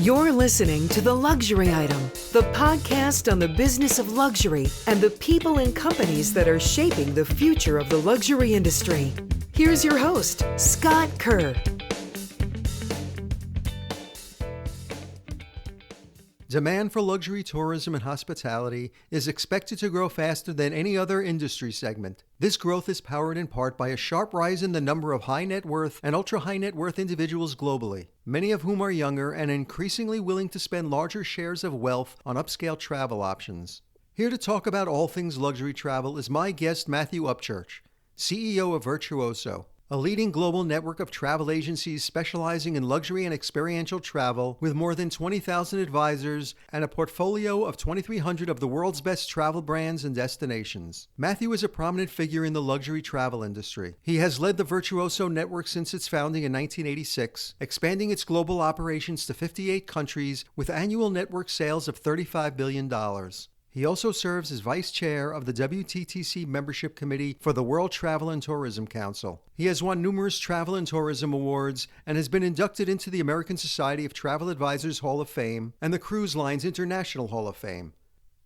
You're listening to The Luxury Item, the podcast on the business of luxury and the people and companies that are shaping the future of the luxury industry. Here's your host, Scott Kerr. Demand for luxury tourism and hospitality is expected to grow faster than any other industry segment. This growth is powered in part by a sharp rise in the number of high net worth and ultra high net worth individuals globally, many of whom are younger and increasingly willing to spend larger shares of wealth on upscale travel options. Here to talk about all things luxury travel is my guest, Matthew Upchurch, CEO of Virtuoso, a leading global network of travel agencies specializing in luxury and experiential travel with more than 20,000 advisors and a portfolio of 2,300 of the world's best travel brands and destinations. Matthew is a prominent figure in the luxury travel industry. He has led the Virtuoso network since its founding in 1986, expanding its global operations to 58 countries with annual network sales of $35 billion. He also serves as Vice Chair of the WTTC Membership Committee for the World Travel and Tourism Council. He has won numerous travel and tourism awards and has been inducted into the American Society of Travel Advisors Hall of Fame and the Cruise Lines International Hall of Fame.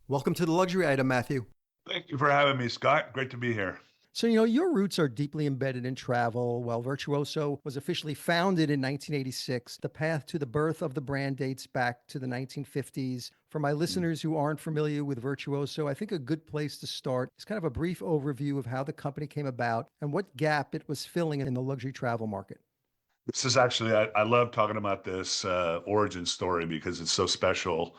Welcome to The Luxury Item, Matthew. Thank you for having me, Scott. Great to be here. So, your roots are deeply embedded in travel. While Virtuoso was officially founded in 1986, the path to the birth of the brand dates back to the 1950s. For my listeners who aren't familiar with Virtuoso, I think a good place to start is kind of a brief overview of how the company came about and what gap it was filling in the luxury travel market. This is actually, I love talking about this origin story because it's so special.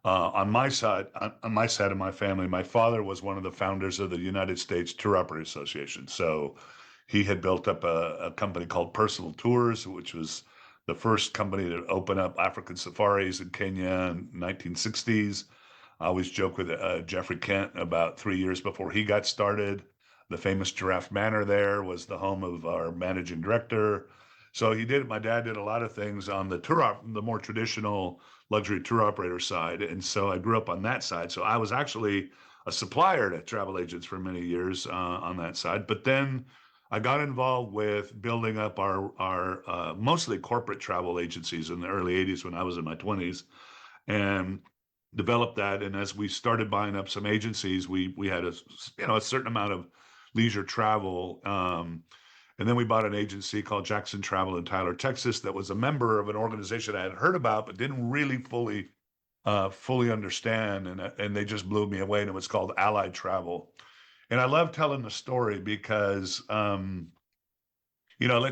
On my side of my family, my father was one of the founders of the United States Tour Operators Association. So he had built up a company called Personal Tours, which was the first company to open up African safaris in Kenya in 1960s. I always joke with Jeffrey Kent about 3 years before he got started. The famous Giraffe Manor there was the home of our managing director. So my dad did a lot of things on the more traditional luxury tour operator side. And so I grew up on that side. So I was actually a supplier to travel agents for many years on that side. But then I got involved with building up our mostly corporate travel agencies in the early 80s when I was in my 20s and developed that. And as we started buying up some agencies, we had a certain amount of leisure travel. And then we bought an agency called Jackson Travel in Tyler, Texas, that was a member of an organization I had heard about, but didn't really fully understand. And they just blew me away. And it was called Allied Travel. And I love telling the story because, let's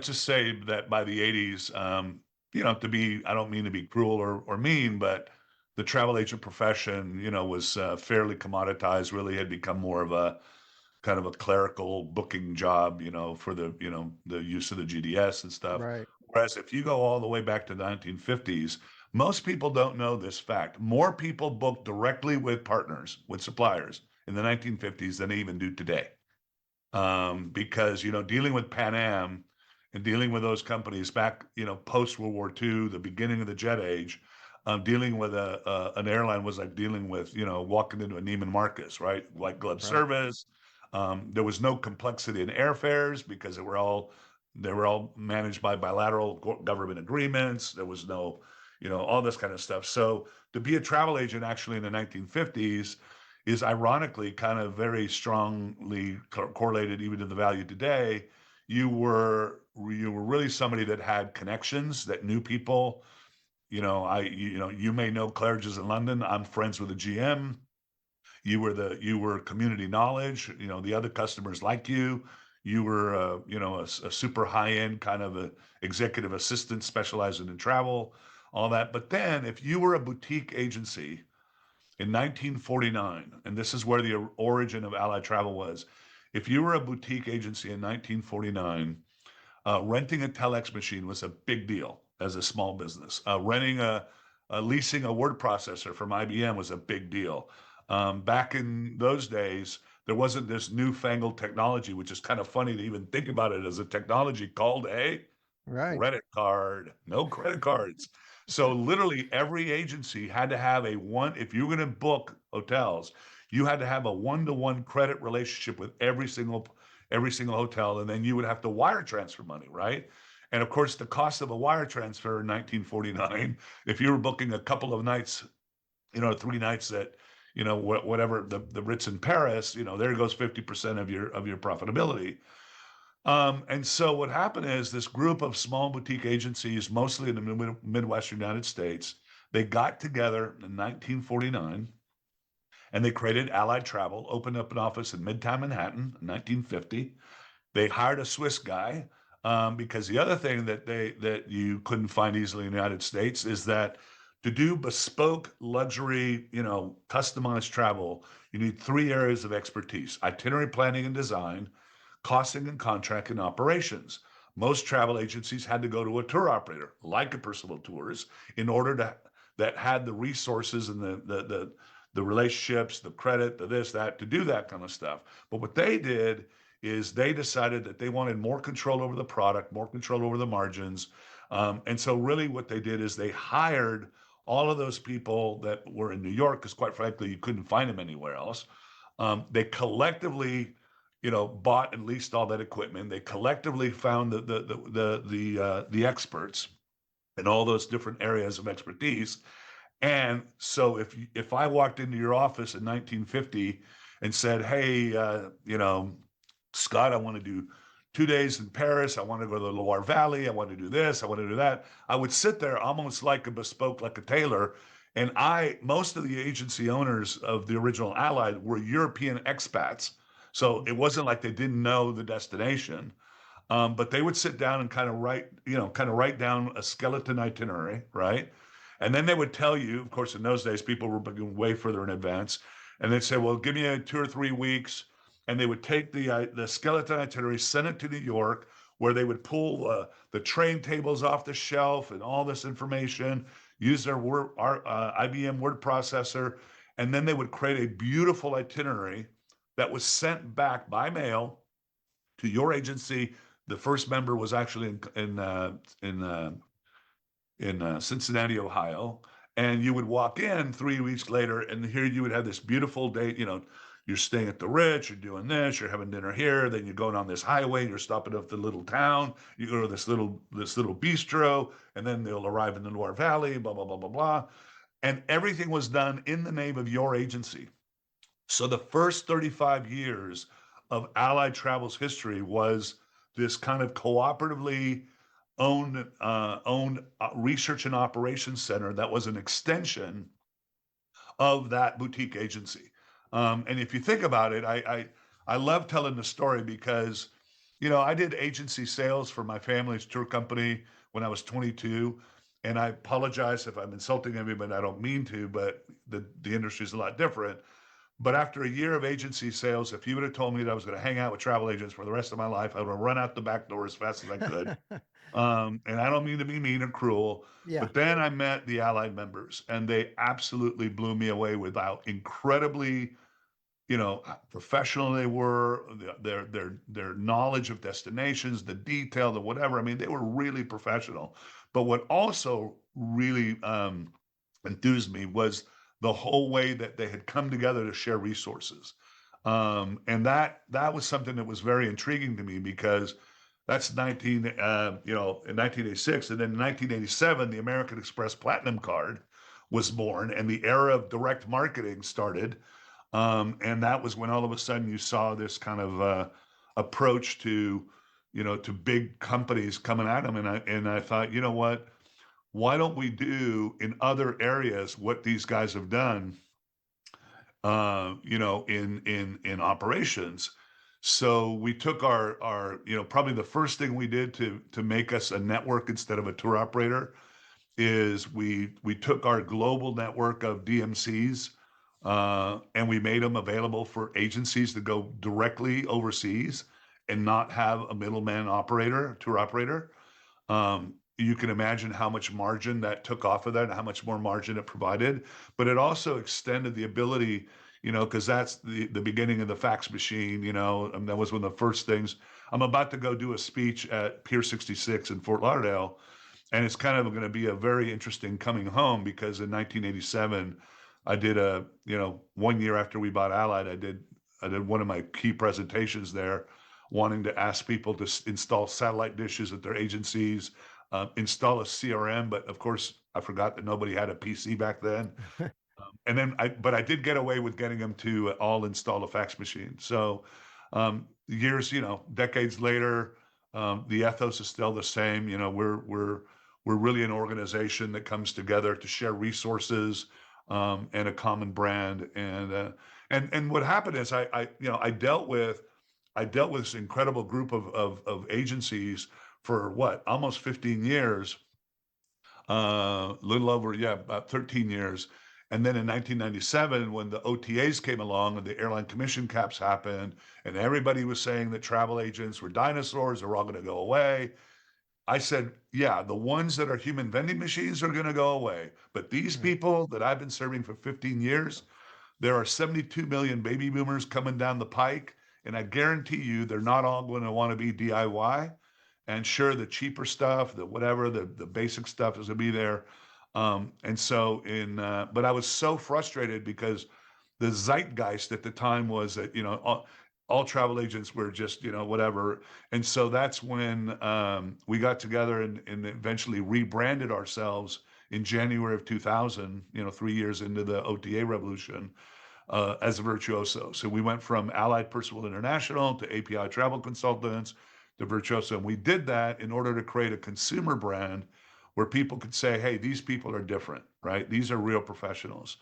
just say that by the 80s, I don't mean to be cruel or mean, but the travel agent profession, was fairly commoditized, really had become more of a kind of a clerical booking job, for the use of the GDS and stuff. Right. Whereas if you go all the way back to the 1950s, most people don't know this fact. More people book directly with partners, with suppliers in the 1950s than they even do today. Because, dealing with Pan Am and dealing with those companies back, post World War II, the beginning of the jet age, dealing with an airline was like dealing with, walking into a Neiman Marcus, right? White glove service. There was no complexity in airfares because they were all managed by bilateral government agreements. There was no, all this kind of stuff. So to be a travel agent actually in the 1950s is ironically kind of very strongly correlated even to the value today. You were really somebody that had connections, that knew people. You may know Claridge's in London. I'm friends with the GM. You were community knowledge, the other customers like you. You were, a super high-end kind of a executive assistant specializing in travel, all that. But then if you were a boutique agency in 1949, and this is where the origin of Allied Travel was, if you were a boutique agency in 1949, renting a telex machine was a big deal as a small business. Leasing a word processor from IBM was a big deal. Back in those days, there wasn't this newfangled technology, which is kind of funny to even think about it as a technology called a credit card. No credit cards. So literally every agency had to have if you were going to book hotels, you had to have a one-to-one credit relationship with every single hotel, and then you would have to wire transfer money, right? And of course, the cost of a wire transfer in 1949, if you were booking a couple of nights, 3 nights at, whatever the Ritz in Paris, there goes 50% of your profitability. And so what happened is this group of small boutique agencies, mostly in the Midwestern United States, they got together in 1949 and they created Allied Travel, opened up an office in Midtown Manhattan in 1950. They hired a Swiss guy, because the other thing that you couldn't find easily in the United States is that to do bespoke luxury, customized travel, you need 3 areas of expertise: itinerary planning and design, costing and contract, and operations. Most travel agencies had to go to a tour operator, like a Percival Tours, in order to that had the resources and the relationships, the credit, the this, that, to do that kind of stuff. But what they did is they decided that they wanted more control over the product, more control over the margins. And so really what they did is they hired all of those people that were in New York, because quite frankly, you couldn't find them anywhere else. They collectively, bought and leased all that equipment. They collectively found the experts in all those different areas of expertise. And so if I walked into your office in 1950 and said, "Hey, Scott, I want to do 2 days in Paris. I want to go to the Loire Valley. I want to do this. I want to do that." I would sit there almost like a bespoke, like a tailor. And most of the agency owners of the original Allied were European expats. So it wasn't like they didn't know the destination. But they would sit down and kind of write down a skeleton itinerary, right? And then they would tell you, of course, in those days, people were booking way further in advance. And they'd say, "Well, give me 2 or 3 weeks." And they would take the skeleton itinerary, send it to New York, where they would pull the train tables off the shelf and all this information, use their IBM word processor, and then they would create a beautiful itinerary that was sent back by mail to your agency. The first member was actually in Cincinnati, Ohio. And you would walk in 3 weeks later, and here you would have this beautiful day. You're staying at the Ritz, you're doing this, you're having dinner here, then you're going on this highway, you're stopping at the little town, you go to this little bistro, and then they'll arrive in the Loire Valley, blah, blah, blah, blah, blah. And everything was done in the name of your agency. So the first 35 years of Allied Travel's history was this kind of cooperatively owned research and operations center that was an extension of that boutique agency. And if you think about it, I love telling the story because, I did agency sales for my family's tour company when I was 22. And I apologize if I'm insulting everybody. I don't mean to, but the industry is a lot different. But after a year of agency sales, if you would have told me that I was going to hang out with travel agents for the rest of my life, I would have run out the back door as fast as I could. And I don't mean to be mean or cruel, Yeah. but then I met the Allied members, and they absolutely blew me away with how incredibly, professional they were, their knowledge of destinations, the detail, the whatever. I mean, they were really professional. But what also really enthused me was the whole way that they had come together to share resources. And that was something that was very intriguing to me because that's in 1986. And then in 1987, the American Express Platinum Card was born and the era of direct marketing started. And that was when all of a sudden you saw this kind of approach to, to big companies coming at them. And I thought, you know what? Why don't we do in other areas what these guys have done, in operations? So we took our probably the first thing we did to make us a network instead of a tour operator is we took our global network of DMCs, and we made them available for agencies to go directly overseas and not have a middleman tour operator. You can imagine how much margin that took off of that and how much more margin it provided. But it also extended the ability, because that's the beginning of the fax machine, and that was one of the first things. I'm about to go do a speech at Pier 66 in Fort Lauderdale, and it's kind of going to be a very interesting coming home because in 1987, I did 1 year after we bought Allied, I did one of my key presentations there wanting to ask people to install satellite dishes at their agencies, install a CRM. But of course, I forgot that nobody had a PC back then. And then but I did get away with getting them to all install a fax machine. So years, decades later, the ethos is still the same. We're really an organization that comes together to share resources and a common brand. And what happened is I dealt with this incredible group of agencies for almost 15 years, little over, about 13 years. And then in 1997, when the OTAs came along and the airline commission caps happened, and everybody was saying that travel agents were dinosaurs, they're all going to go away. I said, yeah, the ones that are human vending machines are going to go away. But these people that I've been serving for 15 years, there are 72 million baby boomers coming down the pike. And I guarantee you, they're not all going to want to be DIY. And sure, the cheaper stuff, the whatever, the basic stuff is going to be there. And so but I was so frustrated because the zeitgeist at the time was that, all travel agents were just, whatever. And so that's when we got together and eventually rebranded ourselves in January of 2000, 3 years into the OTA revolution, as a Virtuoso. So we went from Allied Percival International to API Travel Consultants to Virtuoso. And we did that in order to create a consumer brand where people could say, hey, these people are different, right? These are real professionals.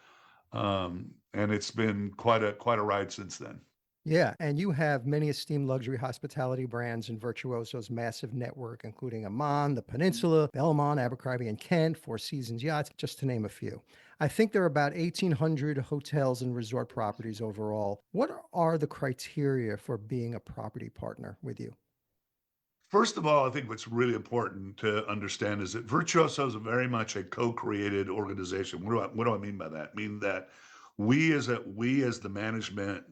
And it's been quite a ride since then. Yeah, and you have many esteemed luxury hospitality brands in Virtuoso's massive network, including Amman, the Peninsula, Belmont, Abercrombie and Kent, Four Seasons Yachts, just to name a few. I think there are about 1,800 hotels and resort properties overall. What are the criteria for being a property partner with you? First of all, I think what's really important to understand is that Virtuoso is very much a co-created organization. What do I mean by that? I mean that we as the management,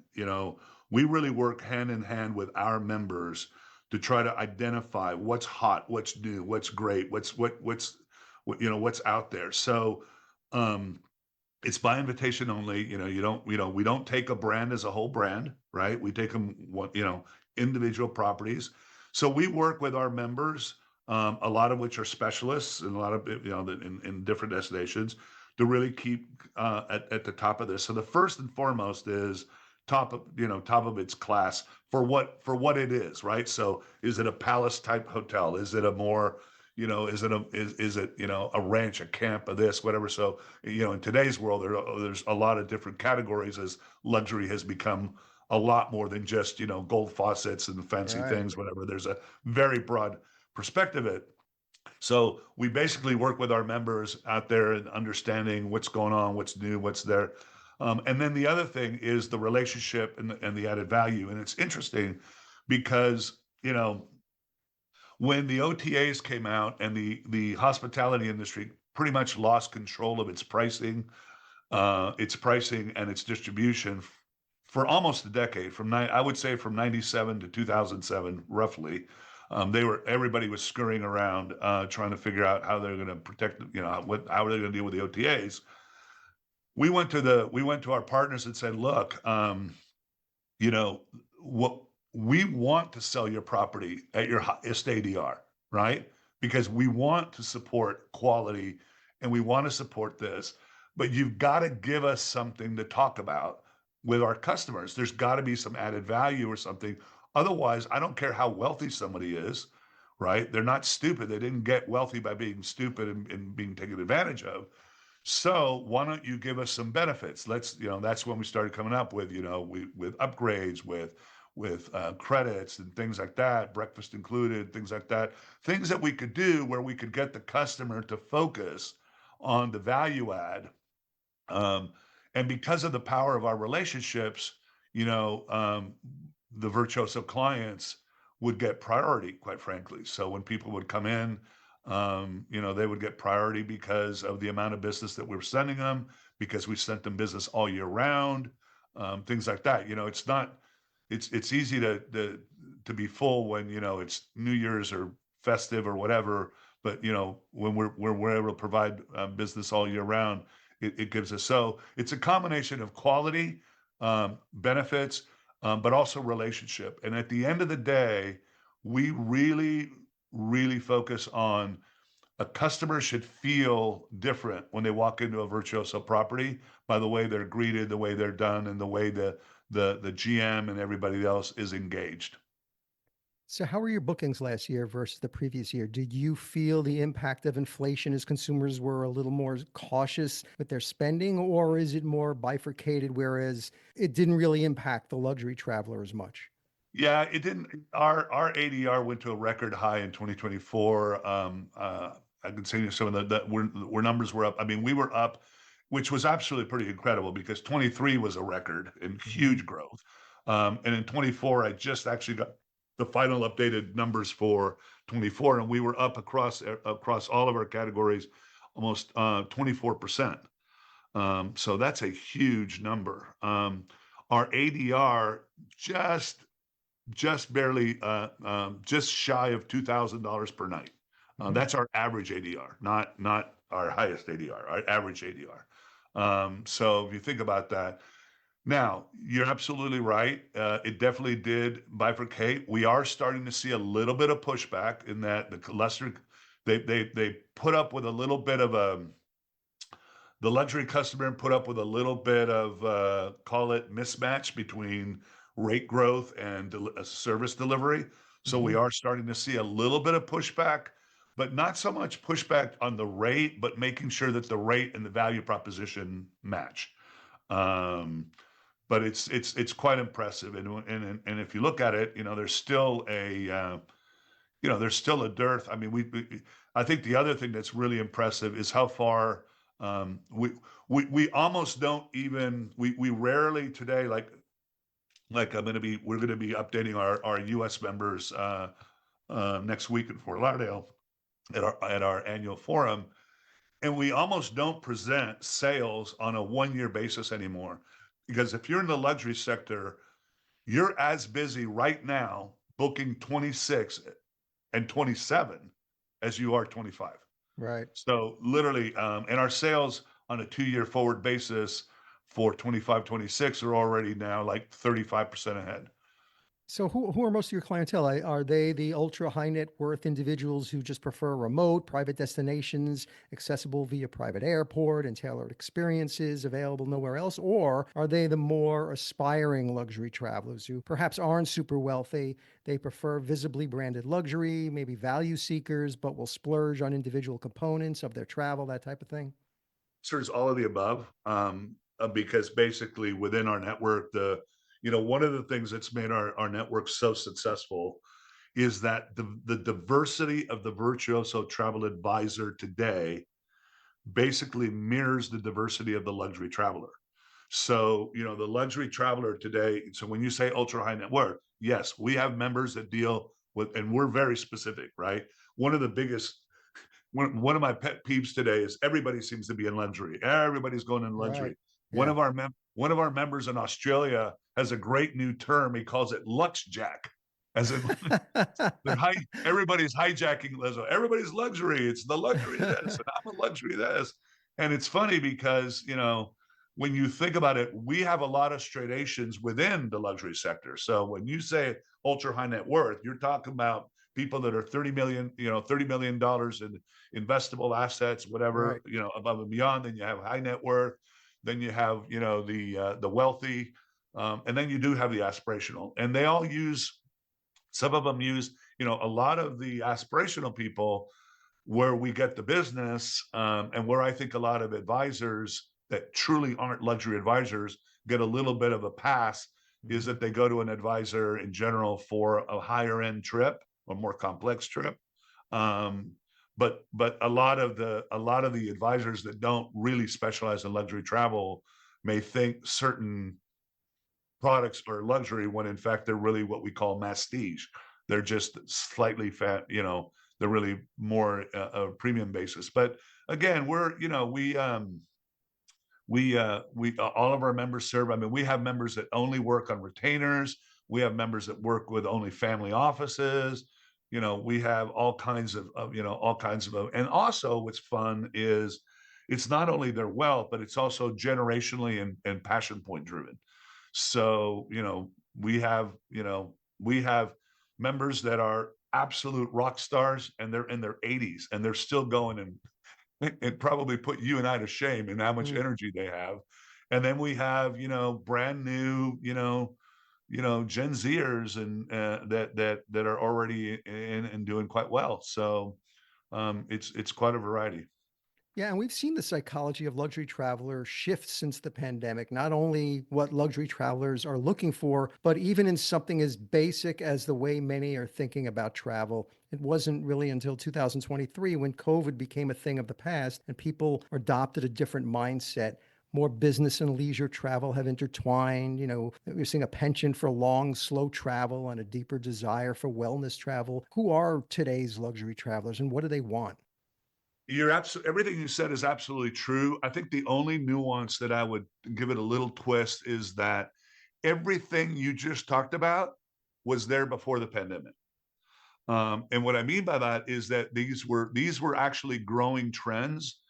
we really work hand in hand with our members to try to identify what's hot, what's new, what's great, what's out there. So it's by invitation only. We don't take a brand as a whole brand, right? We take them individual properties. So we work with our members, a lot of which are specialists and a lot of, in different destinations to really keep at the top of this. So the first and foremost is top of its class for what it is, right? So is it a palace type hotel? Is it a more, is it a ranch, a camp, of this, whatever. So, in today's world, there's a lot of different categories as luxury has become a lot more than just, gold faucets and fancy Right. things, whatever. There's a very broad perspective of it. So we basically work with our members out there and understanding what's going on, what's new, what's there. And then the other thing is the relationship and the added value. And it's interesting because, when the OTAs came out and the hospitality industry pretty much lost control of its pricing and its distribution for almost a decade, I would say from 97 to 2007, roughly. Everybody was scurrying around trying to figure out how they're going to protect, how are they going to deal with the OTAs. We went to our partners and said, look, what we want to sell your property at your highest ADR, right? Because we want to support quality and we want to support this, but you've got to give us something to talk about with our customers. There's got to be some added value or something. Otherwise, I don't care how wealthy somebody is, right? They're not stupid. They didn't get wealthy by being stupid and being taken advantage of. So why don't you give us some benefits? That's when we started coming up with, with upgrades, with credits and things like that, breakfast included, things like that, things that we could do where we could get the customer to focus on the value add. And because of the power of our relationships, the Virtuoso clients would get priority, quite frankly. So when people would come in, they would get priority because of the amount of business that we were sending them, because we sent them business all year round, things like that. It's easy to be full when, it's New Year's or festive or whatever. But, when we're able to provide business all year round, it gives us. So it's a combination of quality, benefits, but also relationship. And at the end of the day, we really, really focus on a customer should feel different when they walk into a Virtuoso property by the way they're greeted, the way they're done, and the way the GM and everybody else is engaged. So, how were your bookings last year versus the previous year? Did you feel the impact of inflation as consumers were a little more cautious with their spending, or is it more bifurcated, whereas it didn't really impact the luxury traveler as much? Yeah, it didn't. Our ADR went to a record high in 2024. I can say some of where numbers were up. I mean, we were up, which was absolutely pretty incredible because 23 was a record and Hmm. huge growth. And in 24, I just actually got the final updated numbers for 24, and we were up across all of our categories, almost 24%. So that's a huge number. Our ADR just just barely, just shy of $2,000 per night. Hmm. That's our average ADR, not our highest ADR, our average ADR. So if you think about that, now you're absolutely right. It definitely did bifurcate. We are starting to see a little bit of pushback in that the lesser they put up with a little bit of a the luxury customer put up with a little bit of call it mismatch between rate growth and service delivery. So we Hmm. are starting to see a little bit of pushback, but not so much pushback on the rate, but making sure that the rate and the value proposition match. Um, but it's quite impressive, and if you look at it, there's still there's still a dearth. I mean, I think the other thing that's really impressive is how far um, we we almost don't even we rarely today like we're gonna be updating our U.S. members next week in Fort Lauderdale at our annual forum, and we almost don't present sales on a 1 year basis anymore because if you're in the luxury sector, you're as busy right now booking 26 and 27 as you are 25. Right. So literally, and our sales on a 2 year forward basis for 25, 26 are already now like 35% ahead. So, who are most of your clientele? Are they the ultra high net worth individuals who just prefer remote, private destinations, accessible via private airport, and tailored experiences available nowhere else? Or are they the more aspiring luxury travelers who perhaps aren't super wealthy? They prefer visibly branded luxury, maybe value seekers, but will splurge on individual components of their travel, that type of thing? Answer is all of the above, because basically within our network, one of the things that's made our network so successful is that the diversity of the Virtuoso Travel Advisor today basically mirrors the diversity of the luxury traveler. So, the luxury traveler today, so when you say ultra high net worth, yes, we have members that deal with, and we're very specific, right? One of the biggest, one of my pet peeves today is everybody seems to be in luxury. Everybody's going in Right. luxury. Yeah. One of our members in Australia has a great new term. He calls it Lux Jack, as in they're everybody's hijacking everybody's luxury. It's the luxury of this, and I'm a luxury of this. And it's funny because, when you think about it, we have a lot of stratations within the luxury sector. So when you say ultra high net worth, you're talking about people that are 30 million, $30 million in investable assets, whatever, Right. above and beyond. Then you have high net worth. Then you have, the wealthy. And then you do have the aspirational. And they all use some of them use, a lot of the aspirational people where we get the business, and where I think a lot of advisors that truly aren't luxury advisors get a little bit of a pass is Mhm. that they go to an advisor in general for a higher end trip or more complex trip. Um, but a lot of the advisors that don't really specialize in luxury travel may think certain products are luxury when in fact they're really what we call mastige. They're just slightly fat, they're really more a premium basis. But again, we all of our members serve. I mean, we have members that only work on retainers. We have members that work with only family offices. We have all kinds of, and also what's fun is it's not only their wealth, but it's also generationally and passion point driven. So, we have members that are absolute rock stars, and they're in their 80s and they're still going, and it probably put you and I to shame in how much Mm. energy they have. And then we have, brand new, Gen Zers, and that are already in and doing quite well. So it's quite a variety. Yeah, and we've seen the psychology of luxury travelers shift since the pandemic, not only what luxury travelers are looking for, but even in something as basic as the way many are thinking about travel. It wasn't really until 2023 when COVID became a thing of the past and people adopted a different mindset. More business and leisure travel have intertwined. We're seeing a penchant for long, slow travel and a deeper desire for wellness travel. Who are today's luxury travelers and what do they want? Everything you said is absolutely true. I think the only nuance that I would give it a little twist is that everything you just talked about was there before the pandemic. And what I mean by that is that these were actually growing trends.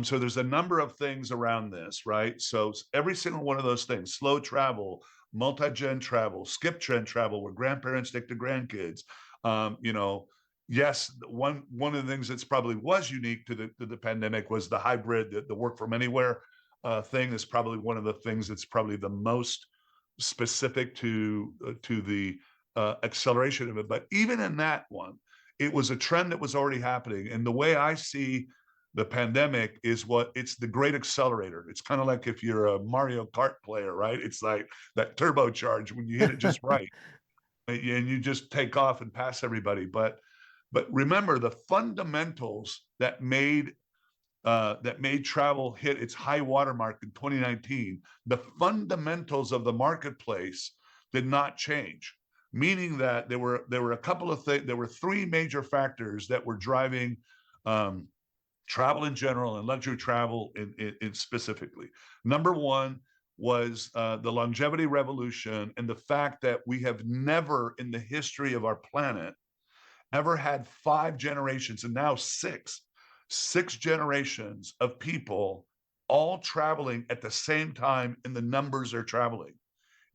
So there's a number of things around this, right? So every single one of those things: slow travel, multi-gen travel, skip trend travel, where grandparents take the grandkids. Um, you know, yes, one of the things that's probably was unique to the pandemic was the hybrid, the work from anywhere thing is probably one of the things that's probably the most specific to the acceleration of it. But even in that one, it was a trend that was already happening. And the way I see the pandemic is it's the great accelerator. It's kind of like if you're a Mario Kart player, right? It's like that turbocharge when you hit it just right, and you just take off and pass everybody. But remember, the fundamentals that made travel hit its high watermark in 2019, the fundamentals of the marketplace did not change. Meaning that there were a couple of things. There were three major factors that were driving travel in general and luxury travel in specifically. Number one was the longevity revolution, and the fact that we have never in the history of our planet ever had 5 generations, and now six generations of people all traveling at the same time in the numbers they're traveling.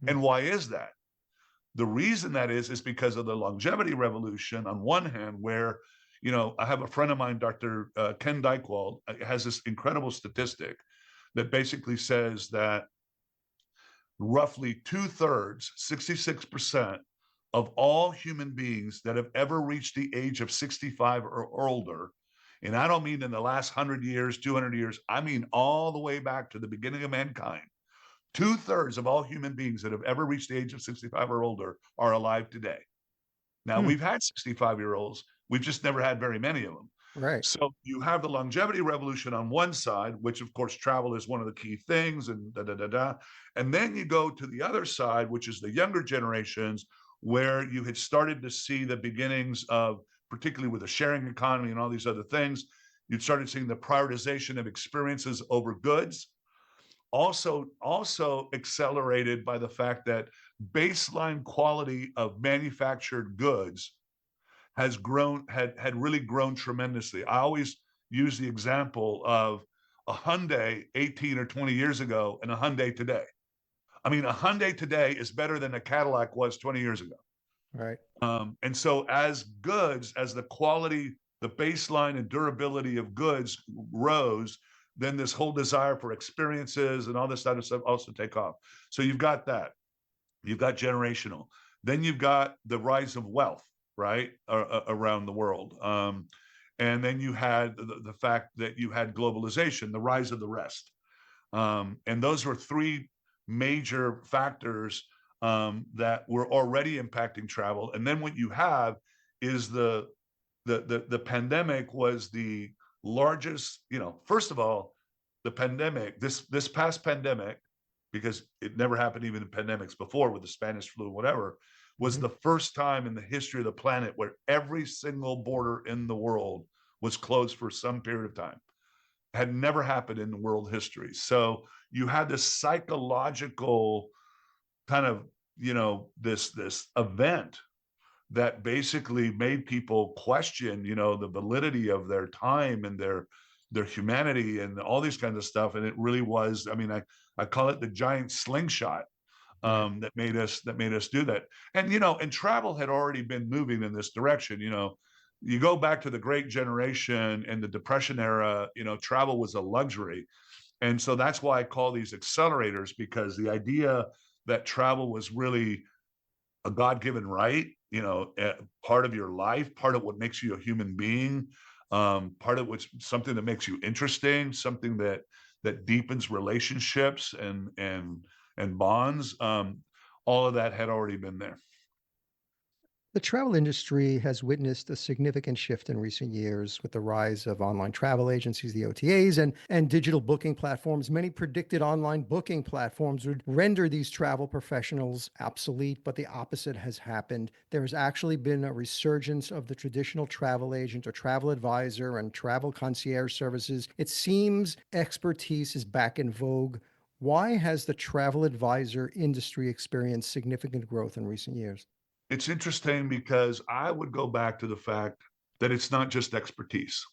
And why is that? The reason that is because of the longevity revolution on one hand, where, I have a friend of mine, Dr. Ken Dykewald, has this incredible statistic that basically says that roughly 2/3, 66%, of all human beings that have ever reached the age of 65 or older, and I don't mean in the last 100 years, 200 years, I mean all the way back to the beginning of mankind, 2/3 of all human beings that have ever reached the age of 65 or older are alive today. Now, Hmm, we've had 65-year-olds, we've just never had very many of them. right. So you have the longevity revolution on one side, which of course travel is one of the key things, and da da da da. And then you go to the other side, which is the younger generations, where you had started to see the beginnings of, particularly with the sharing economy and all these other things, you'd started seeing the prioritization of experiences over goods. Also accelerated by the fact that baseline quality of manufactured goods had really grown tremendously. I always use the example of a Hyundai 18 or 20 years ago and a Hyundai today. I mean, a Hyundai today is better than a Cadillac was 20 years ago. Right. And so as the quality, the baseline and durability of goods rose, then this whole desire for experiences and all this other stuff also take off. So you've got that. You've got generational. Then you've got the rise of wealth, right, around the world. And then you had the fact that you had globalization, the rise of the rest. And those were three major factors that were already impacting travel. And then what you have is the pandemic was the largest, first of all, the pandemic, this past pandemic, because it never happened even in pandemics before with the Spanish flu, whatever, was Mhm. the first time in the history of the planet where every single border in the world was closed for some period of time. Had never happened in world history. So you had this psychological kind of, this event that basically made people question, the validity of their time and their humanity and all these kinds of stuff. And it really was, I mean, I call it the giant slingshot Right. that made us do that. And and travel had already been moving in this direction. You go back to the Great Generation and the Depression era. Travel was a luxury, and so that's why I call these accelerators, because the idea that travel was really a God-given right, part of your life, part of what makes you a human being, part of what's something that makes you interesting, something that deepens relationships and bonds. All of that had already been there. The travel industry has witnessed a significant shift in recent years with the rise of online travel agencies, the OTAs, and digital booking platforms. Many predicted online booking platforms would render these travel professionals obsolete, but the opposite has happened. There has actually been a resurgence of the traditional travel agent or travel advisor and travel concierge services. It seems expertise is back in vogue. Why has the travel advisor industry experienced significant growth in recent years? It's interesting because I would go back to the fact that it's not just expertise,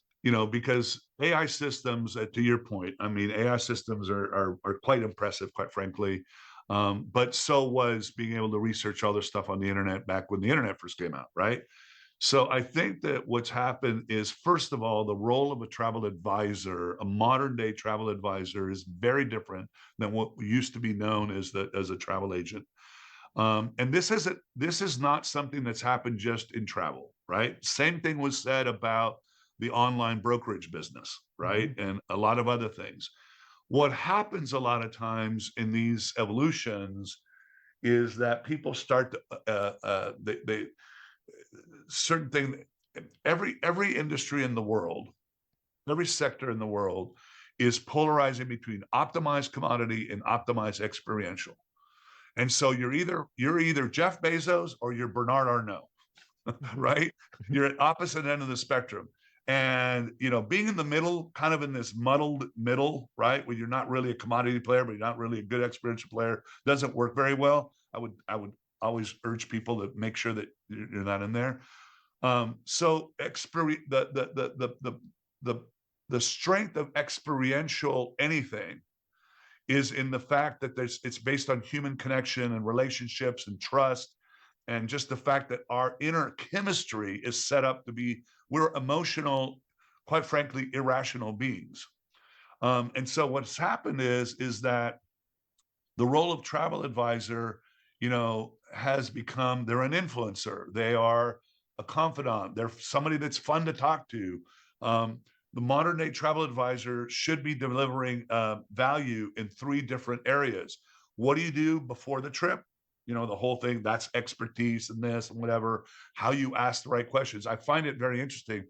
because AI systems, to your point, I mean, AI systems are quite impressive, quite frankly. But so was being able to research all this stuff on the internet back when the internet first came out, right? So I think that what's happened is, first of all, the role of a travel advisor, a modern day travel advisor, is very different than what used to be known as a travel agent. And this is not something that's happened just in travel, right? Same thing was said about the online brokerage business, right? Mhm. And a lot of other things. What happens a lot of times in these evolutions is that people start to they certain thing. Every industry in the world, every sector in the world is polarizing between optimized commodity and optimized experiential. And so you're either Jeff Bezos or you're Bernard Arnault, Mhm. right? You're at opposite end of the spectrum. And being in the middle, kind of in this muddled middle, right, where you're not really a commodity player, but you're not really a good experiential player, doesn't work very well. I would always urge people to make sure that you're not in there. So the strength of experiential anything is in the fact that it's based on human connection and relationships and trust, and just the fact that our inner chemistry is set up to be, we're emotional, quite frankly, irrational beings. And so what's happened is that the role of travel advisor, has become, they're an influencer. They are a confidant. They're somebody that's fun to talk to. The modern day travel advisor should be delivering value in three different areas. What do you do before the trip? The whole thing, that's expertise and this and whatever, how you ask the right questions. I find it very interesting.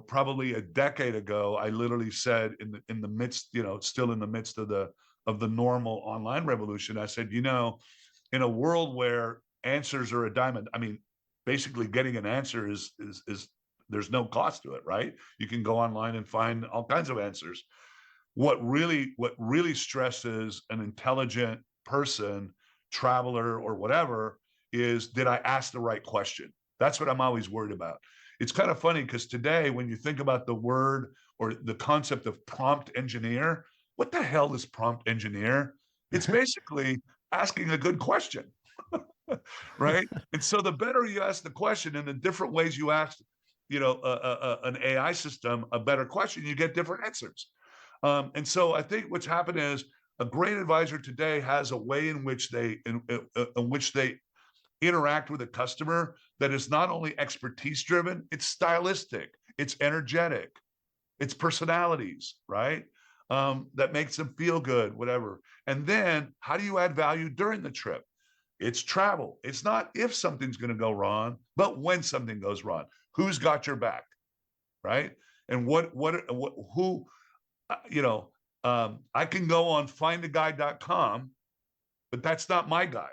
Probably a decade ago, I literally said in the midst, still in the midst of the normal online revolution, I said, in a world where answers are a diamond, I mean, basically getting an answer is there's no cost to it, right? You can go online and find all kinds of answers. What really stresses an intelligent person, traveler or whatever, is, did I ask the right question? That's what I'm always worried about. It's kind of funny because today, when you think about the word or the concept of prompt engineer, what the hell is prompt engineer? It's basically asking a good question, right? And so the better you ask the question and the different ways you ask, an AI system a better question, you get different answers. And so I think what's happened is, a great advisor today has a way in which they interact with a customer that is not only expertise driven, it's stylistic, it's energetic, it's personalities, right? That makes them feel good, whatever. And then how do you add value during the trip? It's travel. It's not if something's going to go wrong, but when something goes wrong. Who's got your back, right? And who, I can go on findaguide.com, but that's not my guide.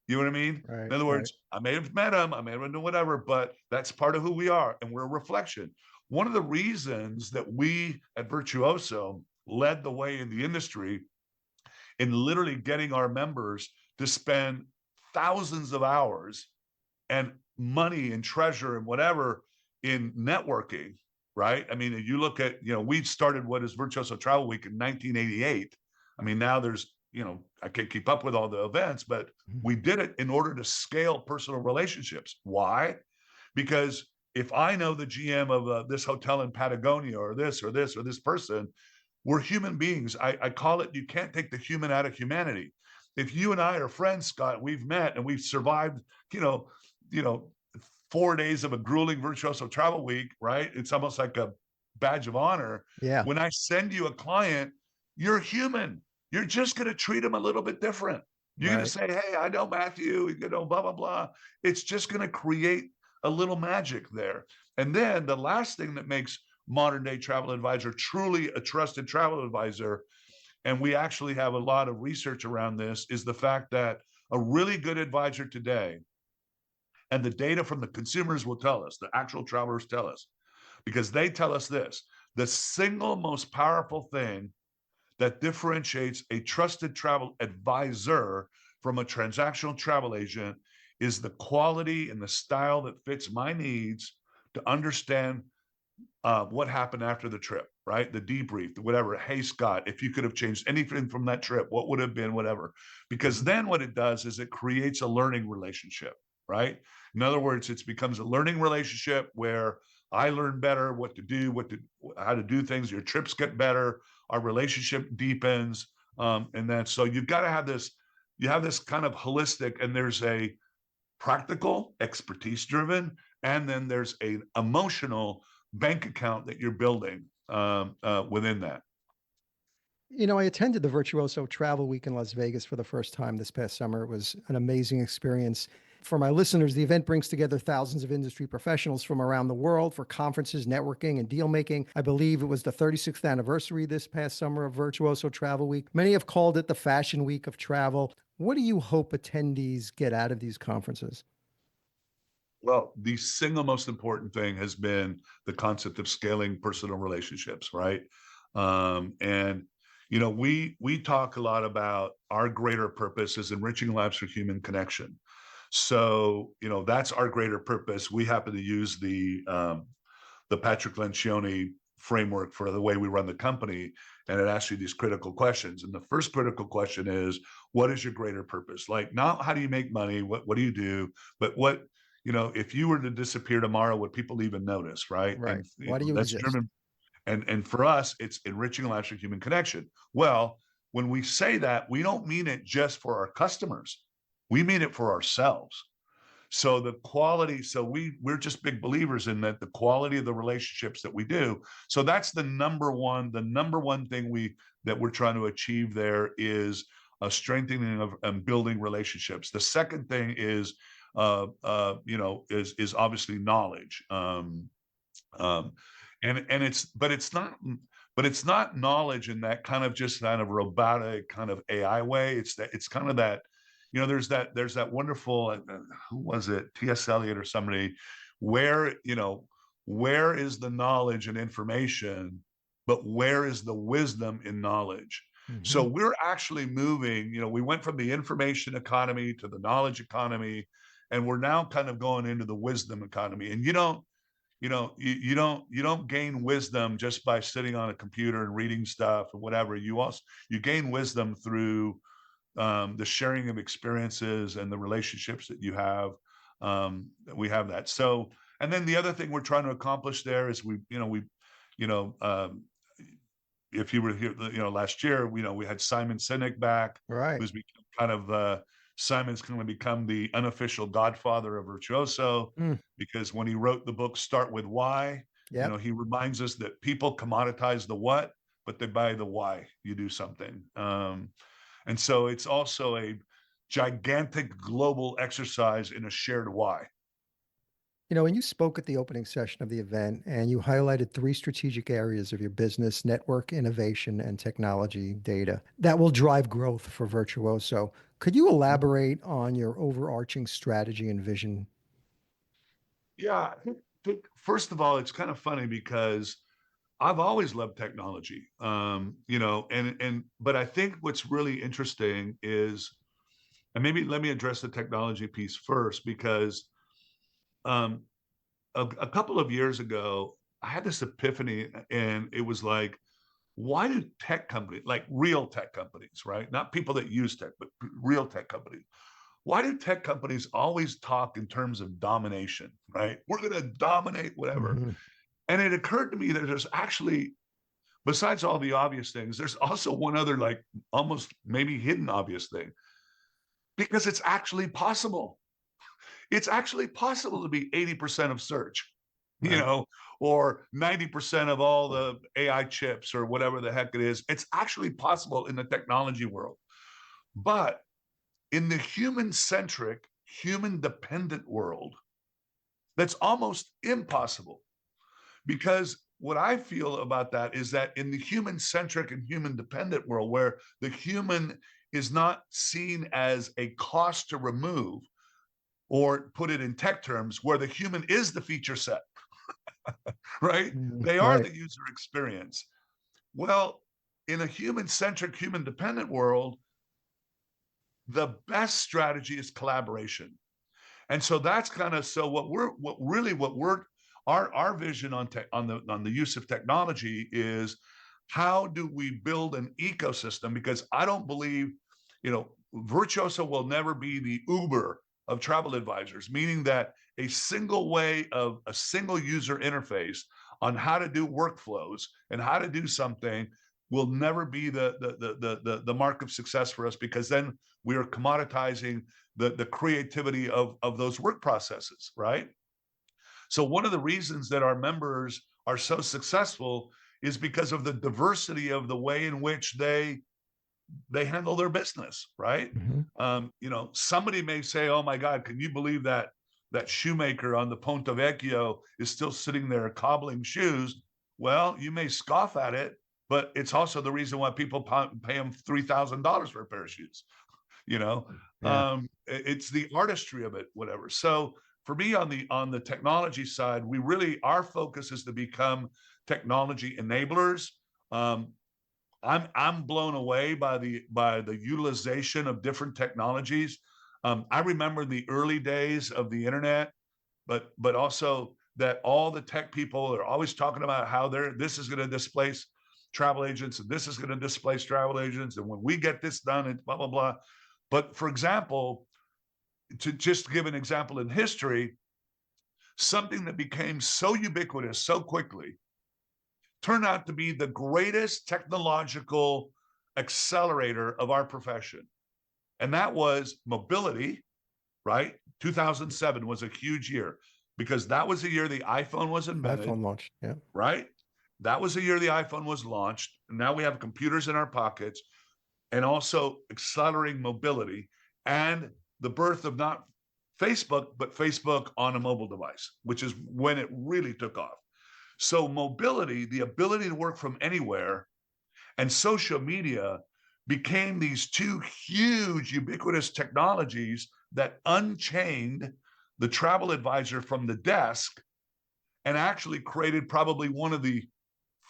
You know what I mean? Right, In other right. words, I may have met him, I may have done whatever, but that's part of who we are, and we're a reflection. One of the reasons that we at Virtuoso led the way in the industry in literally getting our members to spend thousands of hours and money and treasure and whatever in networking, right? I mean, you look at, we started what is Virtuoso Travel Week in 1988. I mean, now there's I can't keep up with all the events, but we did it in order to scale personal relationships. Why? Because if I know the GM of this hotel in Patagonia or this or this or this person, we're human beings. I call it, you can't take the human out of humanity. If you and I are friends, Scott, we've met and we've survived, you know, you know, 4 days of a grueling Virtuoso Travel week, right? It's almost like a badge of honor. Yeah. When I send you a client, you're human. You're just going to treat them a little bit different. You're going to say, hey, I know Matthew, blah, blah, blah. It's just going to create a little magic there. And then the last thing that makes modern day travel advisor truly a trusted travel advisor, and we actually have a lot of research around this, is the fact that a really good advisor today, and the data from the consumers will tell us, the actual travelers tell us, because they tell us this, the single most powerful thing that differentiates a trusted travel advisor from a transactional travel agent is the quality and the style that fits my needs to understand what happened after the trip, right? The debrief, whatever. Hey, Scott, if you could have changed anything from that trip, what would have been, whatever. Because then what it does is it creates a learning relationship, right? In other words, it becomes a learning relationship where I learn better what to do, how to do things. Your trips get better. Our relationship deepens. And then, so you've got to have this, you have this kind of holistic, and there's a practical, expertise driven, and then there's an emotional bank account that you're building within that. I attended the Virtuoso Travel Week in Las Vegas for the first time this past summer. It was an amazing experience. For my listeners, the event brings together thousands of industry professionals from around the world for conferences, networking, and deal making. I believe it was the 36th anniversary this past summer of Virtuoso Travel Week. Many have called it the Fashion Week of travel. What do you hope attendees get out of these conferences? Well, the single most important thing has been the concept of scaling personal relationships, right? And we talk a lot about our greater purpose is enriching lives for human connection. So that's our greater purpose. We happen to use the Patrick Lencioni framework for the way we run the company, and it asks you these critical questions. And the first critical question is, what is your greater purpose? Like, not how do you make money? What do you do? But what, if you were to disappear tomorrow, would people even notice, right? Right. And Why do you that's exist? driven. And for us, it's enriching lives for human connection. Well, when we say that, we don't mean it just for our customers. We mean it for ourselves. So the quality, we're just big believers in that, the quality of the relationships that we do. So that's the number one thing that we're trying to achieve there is a strengthening of and building relationships. The second thing is is obviously knowledge. Um, and it's not knowledge in that kind of robotic kind of AI way. It's kind of that, there's that wonderful, who was it, T.S. Eliot or somebody, where where is the knowledge and information, but where is the wisdom in knowledge? Mm-hmm. So we're actually moving, we went from the information economy to the knowledge economy, and we're now kind of going into the wisdom economy. And you don't gain wisdom just by sitting on a computer and reading stuff or whatever. You gain wisdom through the sharing of experiences and the relationships that you have. We have that. So, and then the other thing we're trying to accomplish there is if you were here, last year, we had Simon Sinek back, Right. who's become kind of Simon's going to become the unofficial godfather of Virtuoso, because when he wrote the book Start With Why, Yep. he reminds us that people commoditize the what, but they buy the why you do something. And so it's also a gigantic global exercise in a shared why. When you spoke at the opening session of the event and you highlighted three strategic areas of your business: network, innovation, and technology data that will drive growth for Virtuoso. Could you elaborate on your overarching strategy and vision? Yeah. First of all, it's kind of funny because I've always loved technology, but I think what's really interesting is, and maybe let me address the technology piece first, because um, a couple of years ago, I had this epiphany, and it was like, why do tech companies, like real tech companies, right? Not people that use tech, but real tech companies. Why do tech companies always talk in terms of domination, right? We're going to dominate whatever. Mm-hmm. And it occurred to me that there's actually, besides all the obvious things, there's also one other, like almost maybe hidden obvious thing, because it's actually possible. It's actually possible to be 80% of search, Right. or 90% of all the AI chips or whatever the heck it is. It's actually possible in the technology world. But in the human-centric, human-dependent world, that's almost impossible. Because what I feel about that is that in the human-centric and human-dependent world, where the human is not seen as a cost to remove, or put it in tech terms, where the human is the feature set, right? They are Right. the user experience. Well, in a human-centric, human-dependent world, the best strategy is collaboration. And so that's kind of, so what we're our vision on the use of technology is, how do we build an ecosystem? Because I don't believe, Virtuoso will never be the Uber of travel advisors, meaning that a single way of a single user interface on how to do workflows and how to do something will never be the mark of success for us, because then we are commoditizing the creativity of those work processes, right? So one of the reasons that our members are so successful is because of the diversity of the way in which they handle their business, right? Mm-hmm. Somebody may say, "Oh my God, can you believe that shoemaker on the Ponte Vecchio is still sitting there cobbling shoes?" Well, you may scoff at it, but it's also the reason why people pay him $3,000 for a pair of shoes. you know Yeah. it's the artistry of it, whatever. So for me, on the technology side, we really, our focus is to become technology enablers. I'm blown away by the utilization of different technologies. I remember the early days of the internet, but also that all the tech people are always talking about how this is going to displace travel agents, and this is going to displace travel agents, and when we get this done, it's blah blah blah. But for example, to just give an example in history, something that became so ubiquitous so quickly turned out to be the greatest technological accelerator of our profession. And that was mobility, right? 2007 was a huge year, because that was the year the iPhone was invented, iPhone launched. Yeah. right? That was the year the iPhone was launched. And now we have computers in our pockets, and also accelerating mobility, and the birth of not Facebook, but Facebook on a mobile device, which is when it really took off. So mobility, the ability to work from anywhere, and social media became these two huge ubiquitous technologies that unchained the travel advisor from the desk, and actually created probably one of the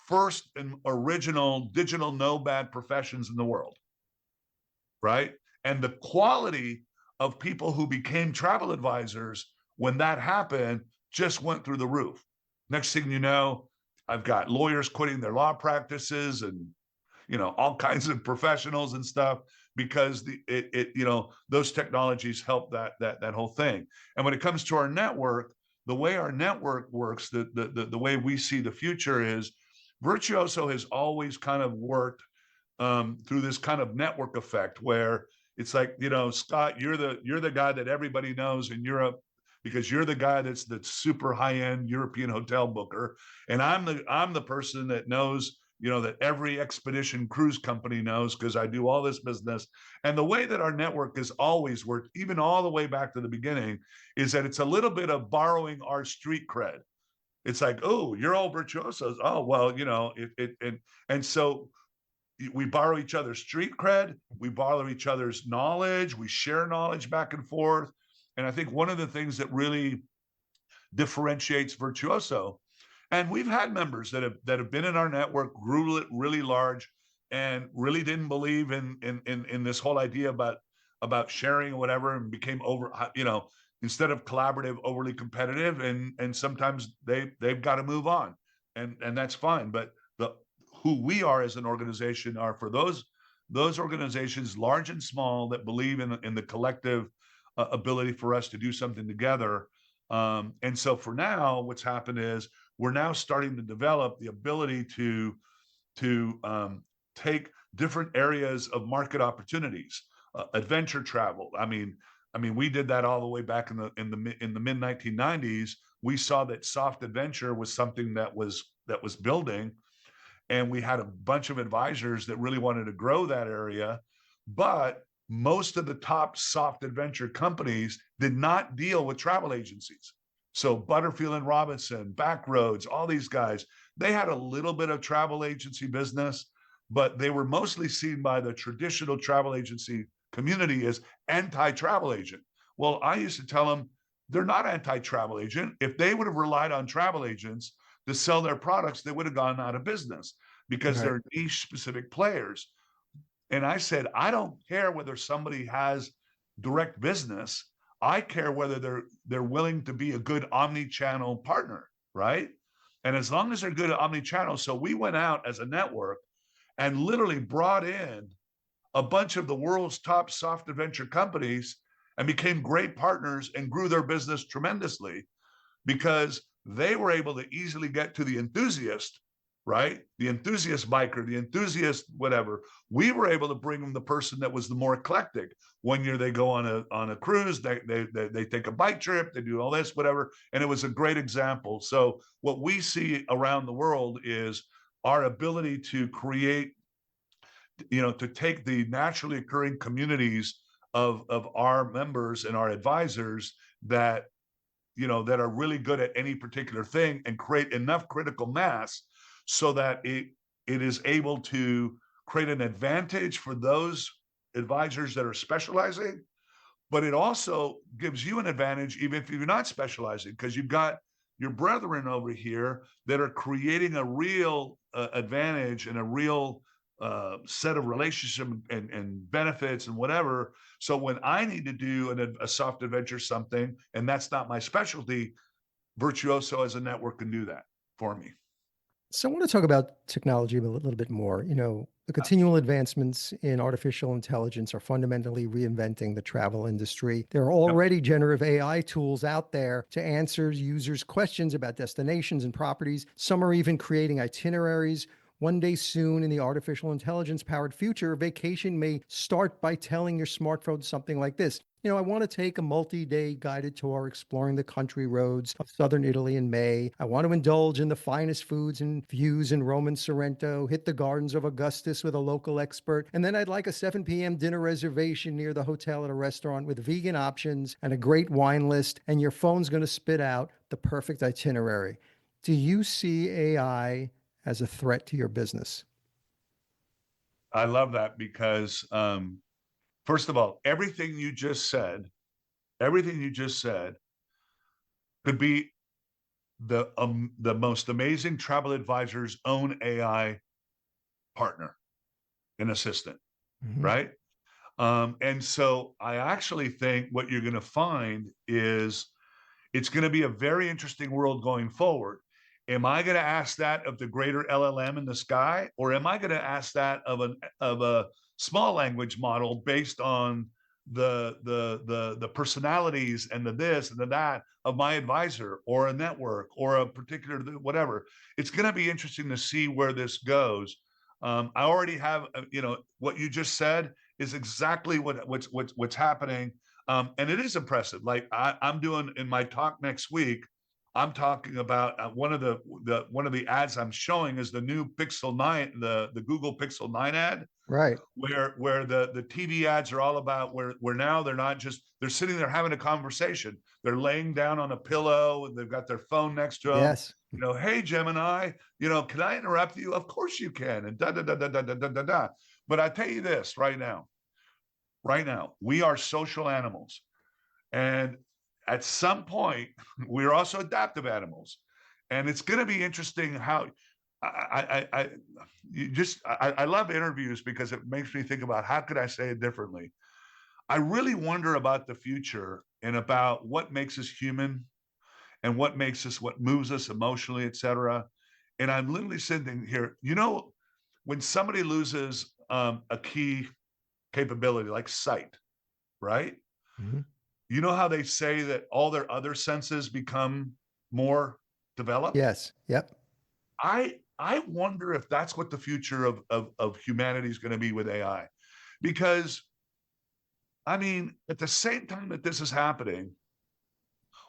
first and original digital nomad professions in the world, right? And the quality of people who became travel advisors when that happened just went through the roof. Next thing you know, I've got lawyers quitting their law practices, and all kinds of professionals and stuff, because those technologies help that whole thing. And when it comes to our network, the way our network works, the way we see the future is, Virtuoso has always kind of worked through this kind of network effect, where it's like, Scott, you're the guy that everybody knows in Europe, because you're the guy that's super high-end European hotel booker, and I'm the person that knows, that every expedition cruise company knows, because I do all this business. And the way that our network has always worked, even all the way back to the beginning, is that it's a little bit of borrowing our street cred. It's like, oh, you're all virtuosos. Oh, well, and so we borrow each other's street cred, we borrow each other's knowledge, we share knowledge back and forth. And I think one of the things that really differentiates Virtuoso, and we've had members that have been in our network, grew really large, and really didn't believe in this whole idea about sharing or whatever, and became instead of collaborative, overly competitive, and sometimes they've got to move on, and that's fine. But who we are as an organization are for those organizations, large and small, that believe in the collective ability for us to do something together. And so for now, what's happened is we're now starting to develop the ability to take different areas of market opportunities, adventure travel. I mean, we did that all the way back in the mid 1990s. We saw that soft adventure was something that was building, and we had a bunch of advisors that really wanted to grow that area. But most of the top soft adventure companies did not deal with travel agencies. So Butterfield and Robinson, Backroads, all these guys, they had a little bit of travel agency business, but they were mostly seen by the traditional travel agency community as anti-travel agent. Well, I used to tell them they're not anti-travel agent. If they would have relied on travel agents to sell their products, they would have gone out of business because Right. they're niche specific players. And I said, I don't care whether somebody has direct business. I care whether they're willing to be a good omni-channel partner, right? And as long as they're good at omni-channel, so we went out as a network and literally brought in a bunch of the world's top soft adventure companies and became great partners and grew their business tremendously because they were able to easily get to the enthusiast, right? The enthusiast biker, the enthusiast whatever. We were able to bring them the person that was the more eclectic. One year they go on a cruise, they take a bike trip, they do all this, whatever, and it was a great example. So what we see around the world is our ability to create, to take the naturally occurring communities of our members and our advisors that that are really good at any particular thing and create enough critical mass so that it is able to create an advantage for those advisors that are specializing, but it also gives you an advantage even if you're not specializing, because you've got your brethren over here that are creating a real advantage and a real set of relationship and benefits and whatever. So when I need to do a soft adventure something, and that's not my specialty, Virtuoso as a network can do that for me. So I want to talk about technology a little bit more. The continual advancements in artificial intelligence are fundamentally reinventing the travel industry. There are Yep. already generative AI tools out there to answer users' questions about destinations and properties. Some are even creating itineraries. One day soon, in the artificial intelligence powered future, a vacation may start by telling your smartphone something like this. I want to take a multi-day guided tour exploring the country roads of southern Italy in May. I want to indulge in the finest foods and views in Roman Sorrento, hit the gardens of Augustus with a local expert, and then I'd like a 7 p.m. dinner reservation near the hotel at a restaurant with vegan options and a great wine list, and your phone's going to spit out the perfect itinerary. Do you see AI as a threat to your business? I love that because, first of all, everything you just said could be the most amazing travel advisor's own AI partner and assistant, Mhm. right? And so I actually think what you're going to find is it's going to be a very interesting world going forward. Am I going to ask that of the greater LLM in the sky, or am I going to ask that of a small language model based on the personalities and the this and the that of my advisor or a network or a particular whatever? It's going to be interesting to see where this goes. I already have, what you just said is exactly what's happening, and it is impressive. Like I'm doing in my talk next week, I'm talking about one of the ads I'm showing is the new Pixel 9, the Google Pixel 9 ad, Right. where the TV ads are all about where now they're sitting there having a conversation. They're laying down on a pillow and they've got their phone next to them. Yes. Hey Gemini, can I interrupt you? Of course you can. And da da da da da da da da. But I tell you this right now, we are social animals. And at some point, we're also adaptive animals. And it's going to be interesting how I love interviews because it makes me think about how could I say it differently. I really wonder about the future and about what makes us human and what moves us emotionally, et cetera. And I'm literally sitting here, when somebody loses a key capability like sight, right? Mm-hmm. You know how they say that all their other senses become more developed? Yes. Yep. I wonder if that's what the future of humanity is going to be with AI. Because, I mean, at the same time that this is happening,